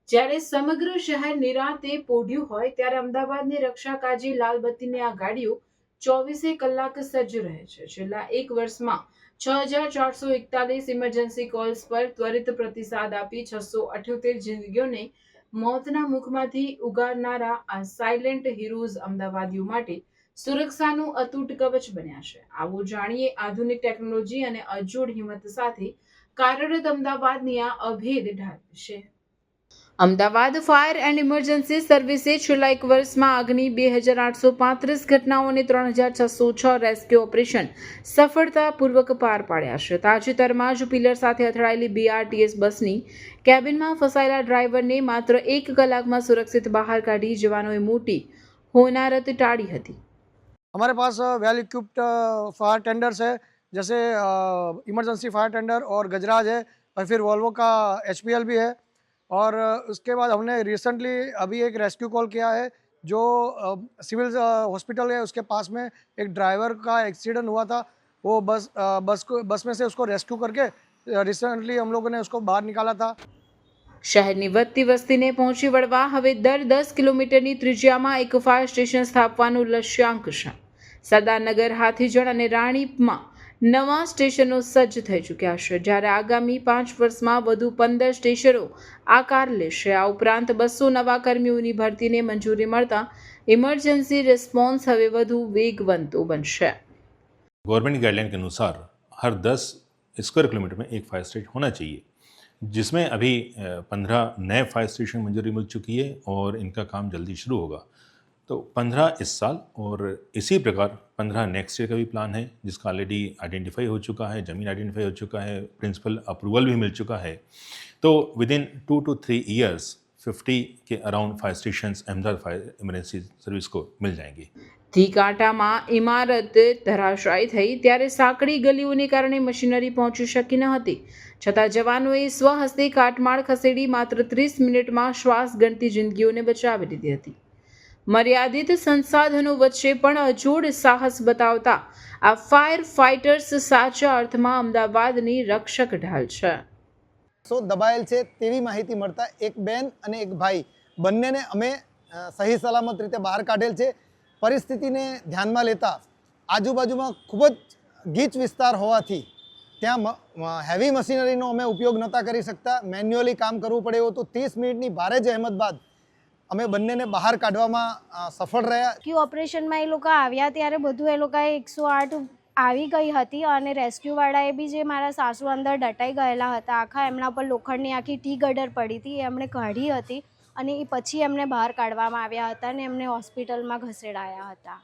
જ્યારે સમગ્ર શહેર નિરાંતે પોઢ્યું હોય ત્યારે અમદાવાદની રક્ષા કાજી લાલ બત્તીની આ ગાડીઓ 24 કલાક સજ્જ રહે છે। છેલ્લા એક વર્ષમાં 6441 ઇમરજન્સી કોલ્સ પર ત્વરિત પ્રતિસાદ આપી 678 જિંદગીઓને મોતના મુખમાંથી ઉગારનારા આ સાયલેન્ટ હીરોઝ અમદાવાદીઓ માટે સુરક્ષાનું અતૂટ કવચ બન્યા છે। આવો જાણીએ આધુનિક ટેકનોલોજી અને અજોડ હિંમત સાથે કાર્યરત અમદાવાદની આ અભેદ ઢાલ વિશે। અમદાવાદ ફાયર એન્ડ ઇમરજન્સી સર્વિસે છેલ્લા એક વર્ષમાં આગની 2835 ઘટનાઓ અને 3606 રેસ્ક્યુ ઓપરેશન સફળતાપૂર્વક પાર પાડ્યા છે। તાજેતરમાં જ પિલર સાથે અથડાયેલી BRTS બસની કેબિનમાં ફસાયેલા ડ્રાઈવરને માત્ર 1 કલાકમાં સુરક્ષિત બહાર કાઢી જવાનોએ મોટી હોનારત टाળી હતી। हमारे पास वेल इक्विप्ड फायर टेंडर्स है, जैसे इमरजेंसी फायर टेंडर और गजराज है, और फिर वॉल्वो का HPL भी है। और उसके बाद हमने रिसेंटली अभी एक रेस्क्यू कॉल किया है जो सिविल हॉस्पिटल है, उसके पास में एक ड्राइवर का एक्सीडेंट हुआ था। वो बस में से उसको रेस्क्यू करके रिसेंटली हम लोगों ने उसको बाहर निकाला था। શહેરની વધતી વસ્તીને પહોંચી વળવા હવે દર 10 કિલોમીટરની ત્રિજ્યામાં એક ફાયર સ્ટેશન સ્થાપવાનું લક્ષ્યાંક છે। સરદારનગર, હાથીજણ અને રાણીપમાં નવા સ્ટેશનો સજ્જ થઈ ચૂક્યા છે, જ્યારે આગામી 5 વર્ષમાં વધુ 15 સ્ટેશનો આકાર લેશે। આ ઉપરાંત 200 નવા કર્મીઓની ભરતીને મંજૂરી મળતા ઇમરજન્સી रिस्पॉन्स હવે વધુ વેગવંતો બનશે। गवर्नमेंट गाइडलाइन के अनुसार हर 10 स्क्वायर किलोमीटर में एक फायर स्टेशन होना चाहिए, जिसमें अभी 15 नए फायर स्टेशन मंजूरी मिल चुकी है और इनका काम जल्दी शुरू होगा। तो 15 इस साल और इसी प्रकार 15 नेक्स्ट ईयर का भी प्लान है, जिसका ऑलरेडी आइडेंटिफाई हो चुका है, ज़मीन आइडेंटिफाई हो चुका है, प्रिंसिपल अप्रूवल भी मिल चुका है। तो विद इन 2 to 3 ईयर्स 50 के around fire station Ahmedabad fire emergency service को मिल जाएंगे। ધી કાંટામાં ઇમારત ધરાશાયી થઈ ત્યારે સાંકડી ગલીઓને કારણે મશીનરી પહોંચી શકી ન હતી, છતાં જવાનોએ સ્વહસ્તે કાટમાળ ખસેડી માત્ર 30 મિનિટમાં શ્વાસ ગણતી જિંદગીઓને બચાવી લીધી હતી। મર્યાદિત સંસાધનો વચ્ચે પણ અજોડ સાહસ બતાવતા આ ફાયર ફાઇટર્સ સાચા અર્થમાં અમદાવાદની રક્ષક ઢાલ છે। દબાયેલ છે તેવી માહિતી મળતા એક બેન અને એક ભાઈ બંનેને અમે સહી સલામત રીતે બહાર કાઢેલ છે। પરિસ્થિતિને ધ્યાનમાં લેતા આજુબાજુમાં ખૂબ જ ગીચ વિસ્તાર હોવાથી ત્યાં હેવી મશીનરીનો અમે ઉપયોગ નહોતા કરી શકતા, મેન્યુઅલી કામ કરવું પડે એવું હતું। 30 મિનિટની ભારે જહેમત બાદ અમે બંનેને બહાર કાઢવામાં સફળ રહ્યા। રેસ્ક્યુ ઓપરેશનમાં એ લોકો આવ્યા ત્યારે બધું એ લોકોએ 108 આવી ગઈ હતી અને રેસ્ક્યુવાળાએ બી જે મારા સાસુ અંદર દટાઈ ગયેલા હતા, આખા એમના પર લોખંડની આખી ટી ગટર પડી હતી, એ એમણે કાઢી હતી અને એ પછી એમને બહાર કાઢવામાં આવ્યા હતા અને એમને હોસ્પિટલમાં ખસેડાયા હતા।